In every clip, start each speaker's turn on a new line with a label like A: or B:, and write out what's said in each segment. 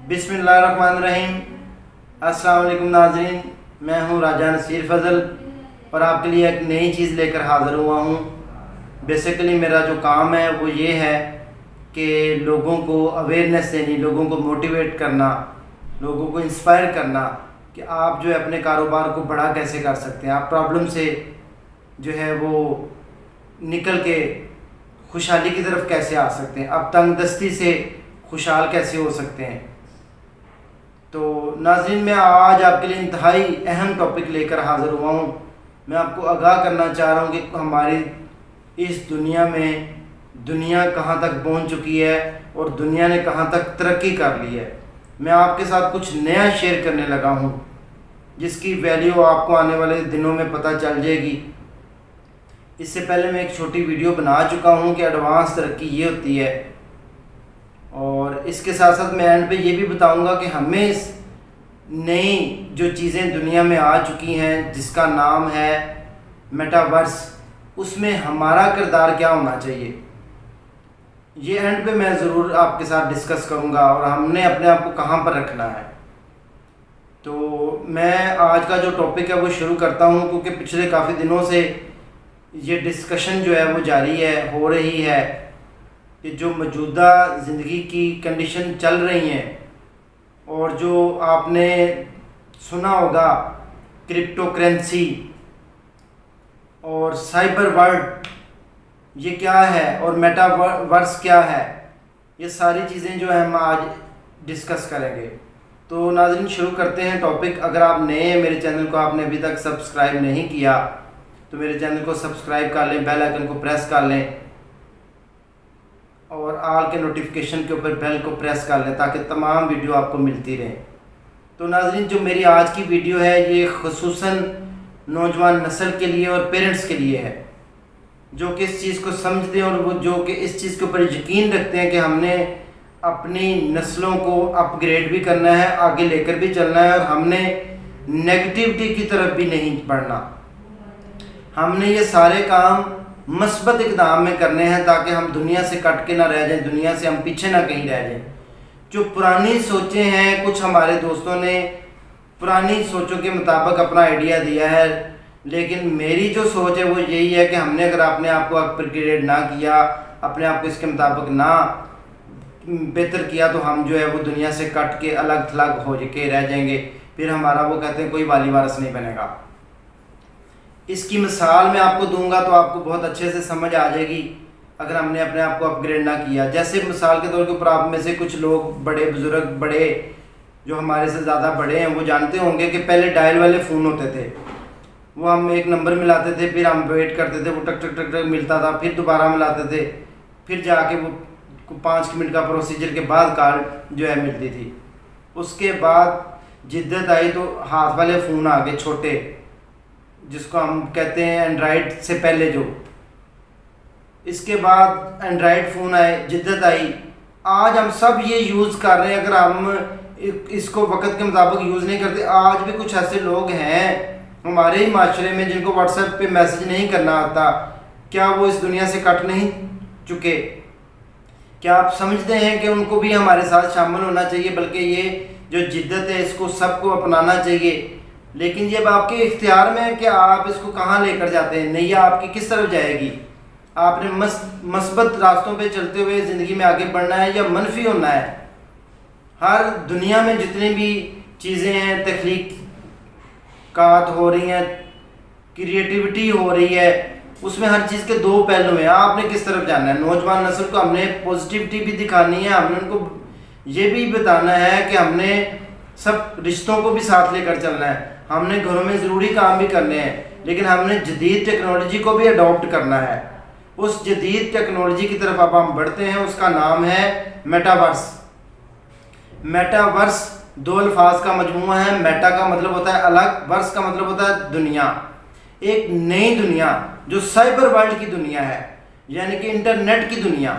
A: बिस्मिल्लाहिर्रहमानिर्रहीम। अस्सलाम वालेकुम नाज़रीन, मैं हूं राजा नसीर फ़ज़ल और आपके लिए एक नई चीज़ लेकर हाज़िर हुआ हूं। बेसिकली मेरा जो काम है वो ये है कि लोगों को अवेयरनेस देनी, लोगों को मोटिवेट करना, लोगों को इंस्पायर करना कि आप जो है अपने कारोबार को बड़ा कैसे कर सकते हैं। आप प्रॉब्लम से जो है वो निकल के खुशहाली की तरफ कैसे आ सकते हैं, आप तंगदस्ती से खुशहाल कैसे हो सकते हैं। तो नाज़रीन, मैं आज आपके लिए इंतहाई अहम टॉपिक लेकर हाज़िर हुआ हूँ। मैं आपको आगाह करना चाह रहा हूँ कि हमारी इस दुनिया में दुनिया कहाँ तक पहुँच चुकी है और दुनिया ने कहाँ तक तरक्की कर ली है। मैं आपके साथ कुछ नया शेयर करने लगा हूँ जिसकी वैल्यू आपको आने वाले दिनों में पता चल जाएगी। इससे पहले मैं एक छोटी वीडियो बना चुका हूँ कि एडवांस तरक्की ये होती है, और इसके साथ साथ मैं एंड पे ये भी बताऊंगा कि हमें इस नई जो चीज़ें दुनिया में आ चुकी हैं जिसका नाम है मेटावर्स, उसमें हमारा किरदार क्या होना चाहिए, ये एंड पे मैं ज़रूर आपके साथ डिस्कस करूंगा और हमने अपने आप को कहाँ पर रखना है। तो मैं आज का जो टॉपिक है वो शुरू करता हूँ, क्योंकि पिछले काफ़ी दिनों से ये डिस्कशन जो है वो जारी है, हो रही है कि जो मौजूदा ज़िंदगी की कंडीशन चल रही हैं और जो आपने सुना होगा क्रिप्टो करेंसी और साइबर वर्ल्ड ये क्या है और मेटावर्स क्या है, ये सारी चीज़ें जो है हम आज डिस्कस करेंगे। तो नाज़रीन, शुरू करते हैं टॉपिक। अगर आप नए हैं, मेरे चैनल को आपने अभी तक सब्सक्राइब नहीं किया तो मेरे चैनल को सब्सक्राइब कर लें, बेल आइकन को प्रेस कर लें और आल के नोटिफिकेशन के ऊपर बेल को प्रेस कर लें ताकि तमाम वीडियो आपको मिलती रहे। तो नाज़रीन, जो मेरी आज की वीडियो है ये ख़ुसूसन नौजवान नस्ल के लिए और पेरेंट्स के लिए है, जो कि इस चीज़ को समझते हैं और वो जो कि इस चीज़ के ऊपर यकीन रखते हैं कि हमने अपनी नस्लों को अपग्रेड भी करना है, आगे लेकर भी चलना है और हमने नेगेटिविटी की तरफ भी नहीं बढ़ना। हमने ये सारे काम मस्बत इक़दाम में करने हैं ताकि हम दुनिया से कट के ना रह जाएं, दुनिया से हम पीछे ना कहीं रह जाएं। जो पुरानी सोचें हैं, कुछ हमारे दोस्तों ने पुरानी सोचों के मुताबिक अपना आइडिया दिया है, लेकिन मेरी जो सोच है वो यही है कि हमने अगर अपने आप को अपग्रेड ना किया, अपने आप को इसके मुताबिक ना बेहतर किया, तो हम जो है वो दुनिया से कट के अलग थलग हो के रह जाएंगे। फिर हमारा वो कहते हैं कोई वाली वारस नहीं बनेगा। इसकी मिसाल मैं आपको दूंगा तो आपको बहुत अच्छे से समझ आ जाएगी अगर हमने अपने आप को अपग्रेड ना किया। जैसे मिसाल के तौर के ऊपर आप में से कुछ लोग बड़े बुजुर्ग, बड़े जो हमारे से ज़्यादा बड़े हैं, वो जानते होंगे कि पहले डायल वाले फ़ोन होते थे। वो हम एक नंबर मिलाते थे, फिर हम वेट करते थे, वो टक टक टक टक मिलता था, फिर दोबारा मिलाते थे, फिर जाके वो 5 मिनट का प्रोसीजर के बाद कार्ड जो है मिलती थी। उसके बाद जिद्दत आई तो हाथ वाले फ़ोन आ गए छोटे, जिसको हम कहते हैं एंड्रॉयड से पहले जो। इसके बाद एंड्रॉयड फ़ोन आए, जिद्दत आई, आज हम सब ये यूज़ कर रहे हैं। अगर हम इसको वक्त के मुताबिक यूज़ नहीं करते, आज भी कुछ ऐसे लोग हैं हमारे ही माशरे में जिनको व्हाट्सएप पे मैसेज नहीं करना आता। क्या वो इस दुनिया से कट नहीं चुके? क्या आप समझते हैं कि उनको भी हमारे साथ शामिल होना चाहिए? बल्कि ये जो जिद्दत है इसको सबको अपनाना चाहिए। लेकिन ये अब आपके इख्तियार में है कि आप इसको कहाँ लेकर जाते हैं, नैया आपकी किस तरफ जाएगी। आपने मस्बत रास्तों पे चलते हुए ज़िंदगी में आगे बढ़ना है या मनफी होना है। हर दुनिया में जितनी भी चीज़ें हैं, तख्लीक़ात हो रही हैं, क्रिएटिविटी हो रही है, उसमें हर चीज़ के दो पहलू हैं। आपने किस तरफ जाना है। नौजवान नस्ल को हमने पॉजिटिविटी भी दिखानी है, हमने उनको ये भी बताना है कि हमने सब रिश्तों को भी साथ लेकर चलना है, हमने घरों में ज़रूरी काम भी करने हैं, लेकिन हमने जदीद टेक्नोलॉजी को भी अडॉप्ट करना है। उस जदीद टेक्नोलॉजी की तरफ अब हम बढ़ते हैं, उसका नाम है मेटावर्स। मेटावर्स दो अल्फाज का मजमूआ है। मेटा का मतलब होता है अलग, वर्स का मतलब होता है दुनिया। एक नई दुनिया जो साइबर वर्ल्ड की दुनिया है, यानी कि इंटरनेट की दुनिया।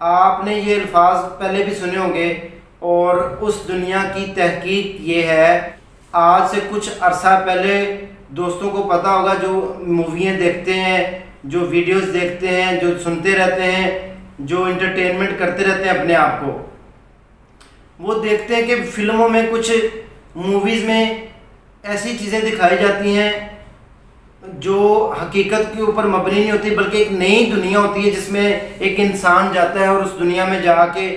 A: आपने ये अल्फाज पहले भी सुने होंगे और उस दुनिया की तहकीक ये है, आज से कुछ अरसा पहले दोस्तों को पता होगा जो मूवियाँ देखते हैं, जो वीडियोस देखते हैं, जो सुनते रहते हैं, जो इंटरटेनमेंट करते रहते हैं अपने आप को, वो देखते हैं कि फिल्मों में कुछ मूवीज़ में ऐसी चीज़ें दिखाई जाती हैं जो हकीकत के ऊपर मबनी नहीं होती, बल्कि एक नई दुनिया होती है जिसमें एक इंसान जाता है और उस दुनिया में जाके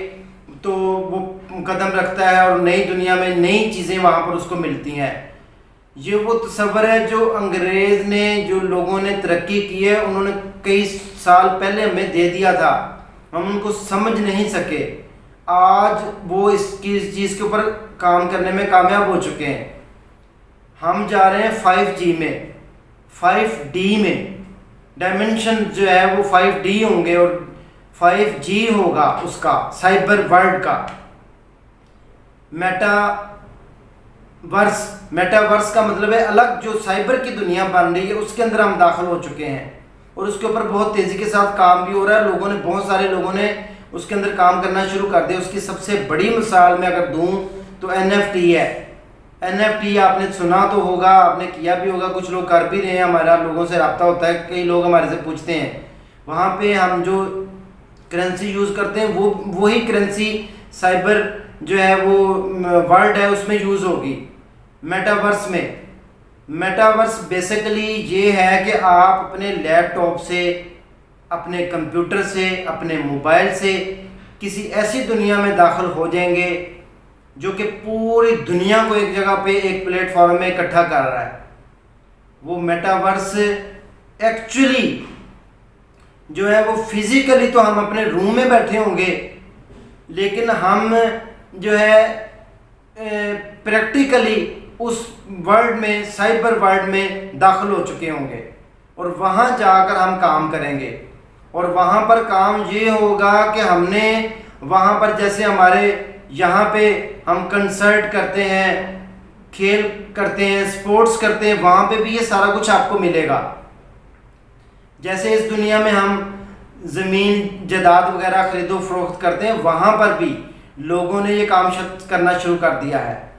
A: तो वो कदम रखता है और नई दुनिया में नई चीज़ें वहाँ पर उसको मिलती हैं। ये वो तस्वर है जो अंग्रेज़ ने, जो लोगों ने तरक्की की है, उन्होंने कई साल पहले हमें दे दिया था, हम उनको समझ नहीं सके। आज वो इस चीज़ के ऊपर काम करने में कामयाब हो चुके हैं। हम जा रहे हैं 5G में, 5D में। डायमेंशन जो है वो 5D होंगे और 5G होगा उसका, साइबर वर्ल्ड का। मेटावर्स का मतलब है अलग जो साइबर की दुनिया बन रही है उसके अंदर हम दाखिल हो चुके हैं और उसके ऊपर बहुत तेज़ी के साथ काम भी हो रहा है। बहुत सारे लोगों ने उसके अंदर काम करना शुरू कर दिया। उसकी सबसे बड़ी मिसाल मैं अगर दूं तो NFT है। NFT आपने सुना तो होगा, आपने किया भी होगा, कुछ लोग कर भी रहे हैं, हमारा लोगों से रब्ता होता है, कई लोग हमारे से पूछते हैं। वहाँ पे हम जो करेंसी यूज़ करते हैं वो वही करेंसी साइबर जो है वो वर्ल्ड है उसमें यूज़ होगी, मेटावर्स में। मेटावर्स बेसिकली ये है कि आप अपने लैपटॉप से, अपने कंप्यूटर से, अपने मोबाइल से किसी ऐसी दुनिया में दाखिल हो जाएंगे जो कि पूरी दुनिया को एक जगह पे, एक प्लेटफॉर्म में इकट्ठा कर रहा है। वो मेटावर्स एक्चुअली जो है वो फिजिकली तो हम अपने रूम में बैठे होंगे, लेकिन हम जो है प्रैक्टिकली उस वर्ल्ड में, साइबर वर्ल्ड में दाखिल हो चुके होंगे और वहाँ जाकर हम काम करेंगे। और वहाँ पर काम ये होगा कि हमने वहाँ पर, जैसे हमारे यहाँ पे हम कंसर्ट करते हैं, खेल करते हैं, स्पोर्ट्स करते हैं, वहाँ पे भी ये सारा कुछ आपको मिलेगा। जैसे इस दुनिया में हम ज़मीन जायदाद वगैरह खरीदो फरोख्त करते हैं, वहाँ पर भी लोगों ने ये काम करना शुरू कर दिया है।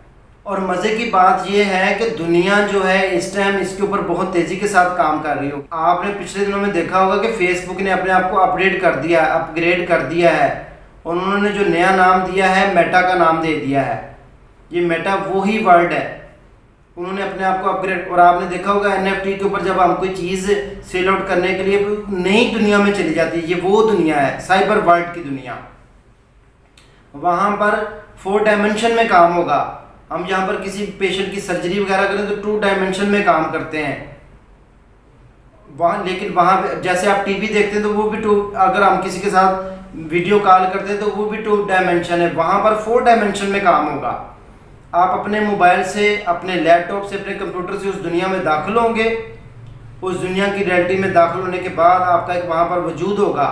A: और मज़े की बात यह है कि दुनिया जो है इस टाइम इसके ऊपर बहुत तेज़ी के साथ काम कर रही हो। आपने पिछले दिनों में देखा होगा कि फेसबुक ने अपने आप को अपग्रेड कर दिया है और उन्होंने जो नया नाम दिया है, मेटा का नाम दे दिया है। ये मेटा वो ही वर्ल्ड है, उन्होंने अपने आप को अपग्रेड। और आपने देखा होगा NFT के ऊपर जब हम कोई चीज़ सेल आउट करने के लिए नई दुनिया में चली जाती है, ये वो दुनिया है, साइबर वर्ल्ड की दुनिया। वहाँ पर 4 डायमेंशन में काम होगा। हम यहाँ पर किसी पेशेंट की सर्जरी वगैरह करें तो 2 डायमेंशन में काम करते हैं वहाँ। लेकिन वहाँ पे जैसे आप टीवी देखते हैं तो वो भी 2, अगर हम किसी के साथ वीडियो कॉल करते हैं तो वो भी 2 डायमेंशन है। वहाँ पर 4 डायमेंशन में काम होगा। आप अपने मोबाइल से, अपने लैपटॉप से, अपने कंप्यूटर से उस दुनिया में दाखिल होंगे। उस दुनिया की रियलिटी में दाखिल होने के बाद आपका एक वहाँ पर वजूद होगा।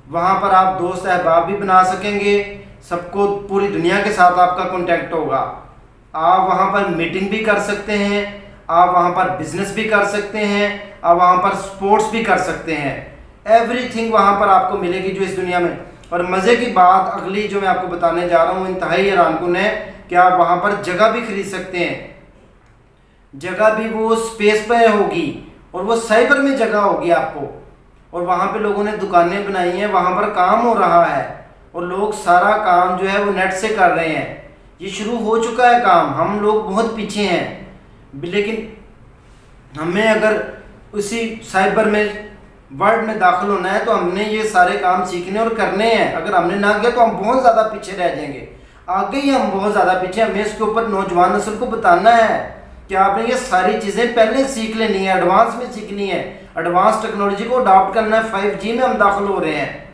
A: वहाँ पर आप दोस्त अहबाब भी बना सकेंगे, सबको, पूरी दुनिया के साथ आपका कॉन्टेक्ट होगा। आप वहाँ पर मीटिंग भी कर सकते हैं, आप वहाँ पर बिजनेस भी कर सकते हैं, आप वहाँ पर स्पोर्ट्स भी कर सकते हैं। एवरीथिंग वहाँ पर आपको मिलेगी जो इस दुनिया में। और मज़े की बात अगली जो मैं आपको बताने जा रहा हूँ इंतहाई हैरानकुन है कि आप वहाँ पर जगह भी खरीद सकते हैं। जगह भी वो स्पेस पे होगी और वो साइबर में जगह होगी आपको। और वहाँ पे लोगों ने दुकानें बनाई हैं, वहाँ पर काम हो रहा है और लोग सारा काम जो है वो नेट से कर रहे हैं। ये शुरू हो चुका है काम, हम लोग बहुत पीछे हैं। लेकिन हमें अगर उसी साइबर में वर्ल्ड में दाखिल होना है तो हमने ये सारे काम सीखने और करने हैं। अगर हमने ना किया तो हम बहुत ज़्यादा पीछे रह जाएंगे। आगे ही हम बहुत ज़्यादा पीछे, हमें इसके ऊपर नौजवान नस्ल को बताना है कि आपने ये सारी चीज़ें पहले सीख लेनी है, एडवांस में सीखनी है, एडवांस टेक्नोलॉजी को अडॉप्ट करना है। 5G में हम दाखिल हो रहे हैं।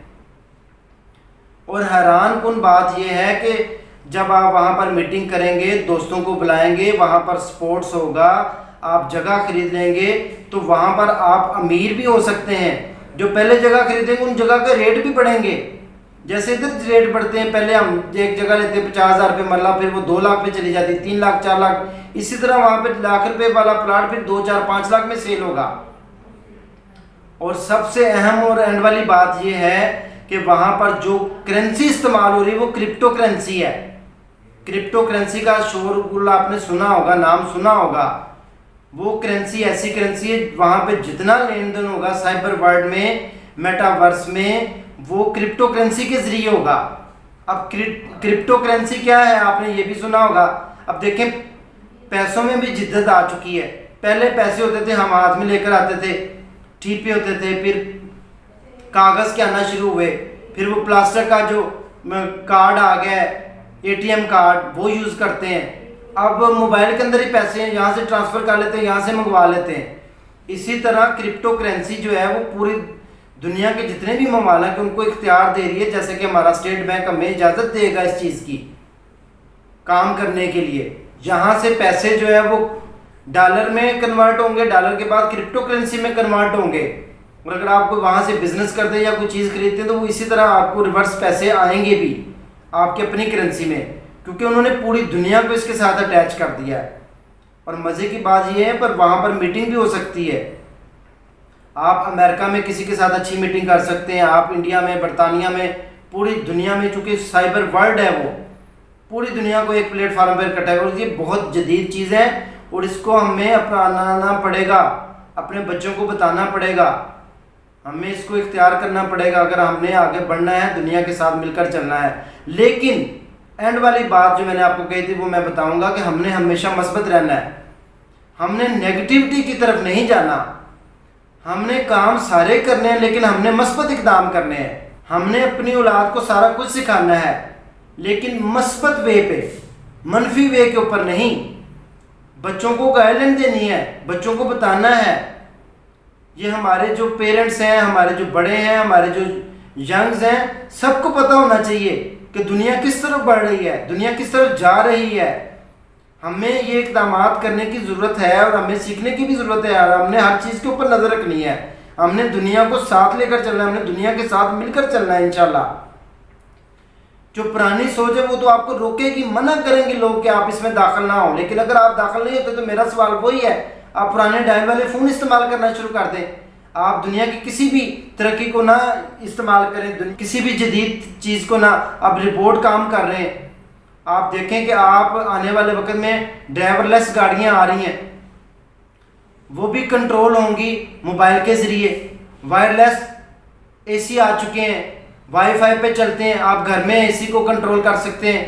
A: और हैरानकुन बात यह है कि जब आप वहाँ पर मीटिंग करेंगे, दोस्तों को बुलाएंगे, वहाँ पर स्पोर्ट्स होगा, आप जगह खरीद लेंगे तो वहाँ पर आप अमीर भी हो सकते हैं। जो पहले जगह खरीदेंगे उन जगह के रेट भी बढ़ेंगे। जैसे इधर रेट बढ़ते हैं, पहले हम एक जगह लेते हैं 50,000 रुपये मरला, फिर वो 2 लाख पे चली जाती है, 3 लाख 4 लाख। इसी तरह वहाँ पे लाख रुपये वाला प्लाट फिर 2 4 5 लाख में सेल होगा। और सबसे अहम और एंड वाली बात यह है कि वहाँ पर जो करेंसी इस्तेमाल हो रही है वो क्रिप्टो करेंसी है। क्रिप्टो करेंसी का शोरगुल आपने सुना होगा, नाम सुना होगा। वो करेंसी ऐसी करेंसी है वहाँ पे जितना लेन देन होगा साइबर वर्ल्ड में, मेटावर्स में, वो क्रिप्टो करेंसी के जरिए होगा। अब क्रिप्टो करेंसी क्या है, आपने ये भी सुना होगा। अब देखें, पैसों में भी जिद्दत आ चुकी है। पहले पैसे होते थे, हम हाथ में लेकर आते थे, ठीपे होते थे, फिर कागज़ के आना शुरू हुए, फिर वो प्लास्टिक का जो कार्ड आ गया, एटीएम कार्ड, वो यूज़ करते हैं। अब मोबाइल के अंदर ही पैसे हैं, यहाँ से ट्रांसफ़र कर लेते हैं, यहाँ से मंगवा लेते हैं। इसी तरह क्रिप्टो करेंसी जो है वो पूरी दुनिया के जितने भी ममालिक उनको इख्तियार दे रही है, जैसे कि हमारा स्टेट बैंक हमें इजाज़त देगा इस चीज़ की काम करने के लिए। यहाँ से पैसे जो है वो डॉलर में कन्वर्ट होंगे, डॉलर के बाद क्रिप्टो करेंसी में कन्वर्ट होंगे, और अगर आप वहाँ से बिजनेस करते हैं या कोई चीज़ खरीदते हैं तो वो इसी तरह आपको रिवर्स पैसे आएंगे भी आपकी अपनी करेंसी में, क्योंकि उन्होंने पूरी दुनिया को इसके साथ अटैच कर दिया है। और मज़े की बात ये है, पर वहाँ पर मीटिंग भी हो सकती है। आप अमेरिका में किसी के साथ अच्छी मीटिंग कर सकते हैं, आप इंडिया में, बरतानिया में, पूरी दुनिया में, चूँकि साइबर वर्ल्ड है वो पूरी दुनिया को एक प्लेटफार्म पर इकट्ठा है। और ये बहुत जदीद चीज़ है और इसको हमें अपनाना पड़ेगा, अपने बच्चों को बताना पड़ेगा, हमें इसको इख्तियार करना पड़ेगा अगर हमने आगे बढ़ना है, दुनिया के साथ मिलकर चलना है। लेकिन एंड वाली बात जो मैंने आपको कही थी वो मैं बताऊंगा कि हमने हमेशा मस्बत रहना है, हमने नेगेटिविटी की तरफ नहीं जाना। हमने काम सारे करने हैं लेकिन हमने मस्बत इकदाम करने हैं। हमने अपनी औलाद को सारा कुछ सिखाना है लेकिन मस्बत वे पे, मनफी वे के ऊपर नहीं। बच्चों को गाइडलाइन देनी है, बच्चों को बताना है। ये हमारे जो पेरेंट्स हैं, हमारे जो बड़े हैं, हमारे जो यंग्स हैं, सबको पता होना चाहिए कि दुनिया किस तरफ बढ़ रही है, दुनिया किस तरफ जा रही है। हमें ये इक़दाम करने की ज़रूरत है और हमें सीखने की भी ज़रूरत है यार। हमने हर चीज़ के ऊपर नज़र रखनी है, हमने दुनिया को साथ लेकर चलना है, हमने दुनिया के साथ मिलकर चलना है इंशाल्लाह। जो पुरानी सोच है वो तो आपको रोकेगी, मना करेंगे लोग कि आप इसमें दाखिल ना हो। लेकिन अगर आप दाखिल नहीं होते तो मेरा सवाल वही है, आप पुराने डायल वाले फ़ोन इस्तेमाल करना शुरू कर दें। आप दुनिया की किसी भी तरक्की को ना इस्तेमाल करें, किसी भी जदीद चीज़ को ना। आप रिपोर्ट काम कर रहे हैं, आप देखें कि आप आने वाले वक्त में ड्राइवरलेस गाड़ियां आ रही हैं, वो भी कंट्रोल होंगी मोबाइल के ज़रिए। वायरलेस एसी आ चुके हैं, वाईफाई पे चलते हैं। आप घर में एसी को कंट्रोल कर सकते हैं,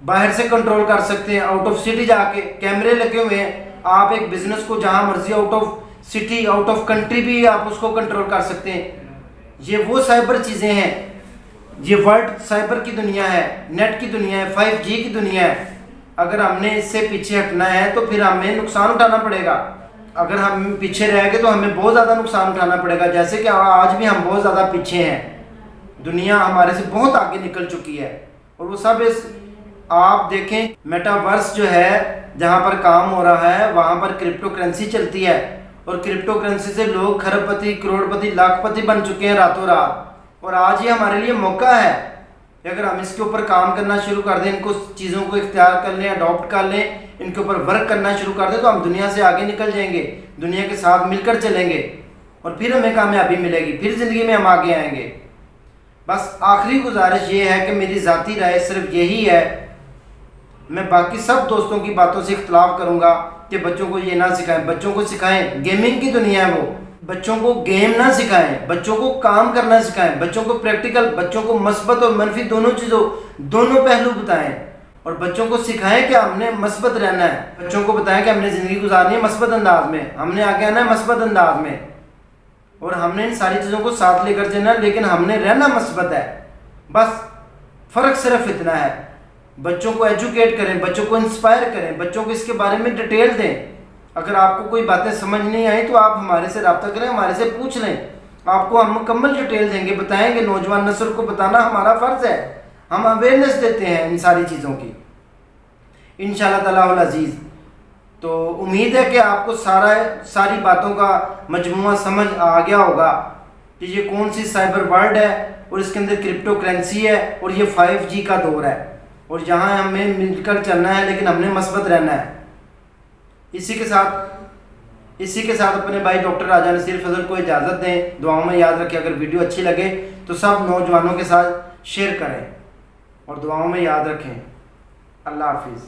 A: बाहर से कंट्रोल कर सकते हैं, आउट ऑफ सिटी जाके कैमरे लगे हुए हैं। आप एक बिजनेस को जहां मर्जी out of city, out of country भी आप उसको कंट्रोल कर सकते हैं। ये वो साइबर चीज़ें हैं, ये वर्ल्ड साइबर की दुनिया है, नेट की दुनिया है, 5G की दुनिया है। अगर हमने इससे पीछे हटना है तो फिर हमें नुकसान उठाना पड़ेगा। अगर हम पीछे रह गए तो हमें बहुत ज़्यादा नुकसान उठाना पड़ेगा। जैसे कि आज भी हम बहुत ज़्यादा पीछे हैं, दुनिया हमारे से बहुत आगे निकल चुकी है। और वो सब इस आप देखें मेटावर्स जो है जहाँ पर काम हो रहा है वहाँ पर क्रिप्टो करेंसी चलती है, और क्रिप्टो करेंसी से लोग खरबपति, करोड़पति, लाखपति बन चुके हैं रातों रात। और आज ये हमारे लिए मौका है कि अगर हम इसके ऊपर काम करना शुरू कर दें, इनको चीज़ों को इख्तियार कर लें, अडॉप्ट कर लें, इनके ऊपर वर्क करना शुरू कर दें, तो हम दुनिया से आगे निकल जाएंगे, दुनिया के साथ मिलकर चलेंगे और फिर हमें कामयाबी मिलेगी, फिर ज़िंदगी में हम आगे आएंगे। बस आखिरी गुजारिश ये है कि मेरी ज़ाती राय सिर्फ यही है, मैं बाकी सब दोस्तों की बातों से इख्तलाफ करूँगा कि बच्चों को ये ना सिखाएं। बच्चों को सिखाएं, गेमिंग की दुनिया है वो, बच्चों को गेम ना सिखाएं, बच्चों को काम करना सिखाएं, बच्चों को प्रैक्टिकल, बच्चों को मस्बत और मनफी दोनों चीज़ों, दोनों पहलू बताएं। और बच्चों को सिखाएं कि हमने मस्बत रहना है, बच्चों को बताएं कि हमने ज़िंदगी गुजारनी है मस्बत अंदाज में, हमने आगे आना है मस्बत अंदाज में, और हमने इन सारी चीज़ों को साथ लेकर चलना है, लेकिन हमने रहना मस्बत है। बस फ़र्क सिर्फ इतना है। बच्चों को एजुकेट करें, बच्चों को इंस्पायर करें, बच्चों को इसके बारे में डिटेल दें। अगर आपको कोई बातें समझ नहीं आई तो आप हमारे से रब्ता करें, हमारे से पूछ लें, आपको हम मुकम्मल डिटेल देंगे, बताएंगे। नौजवान नस्ल को बताना हमारा फ़र्ज़ है, हम अवेयरनेस देते हैं इन सारी चीज़ों की इंशाअल्लाह ताला अज़ीज़। तो उम्मीद है कि आपको सारी बातों का मजमूआ समझ आ गया होगा कि ये कौन सी साइबर वर्ल्ड है और इसके अंदर क्रिप्टो करेंसी है और ये 5G का दौर है, और यहाँ हमें मिलकर चलना है, लेकिन हमने मस्बत रहना है। इसी के साथ अपने भाई डॉक्टर राजा नसीर फजल को इजाज़त दें। दुआओं में याद रखें। अगर वीडियो अच्छी लगे तो सब नौजवानों के साथ शेयर करें और दुआओं में याद रखें। अल्लाह हाफिज़।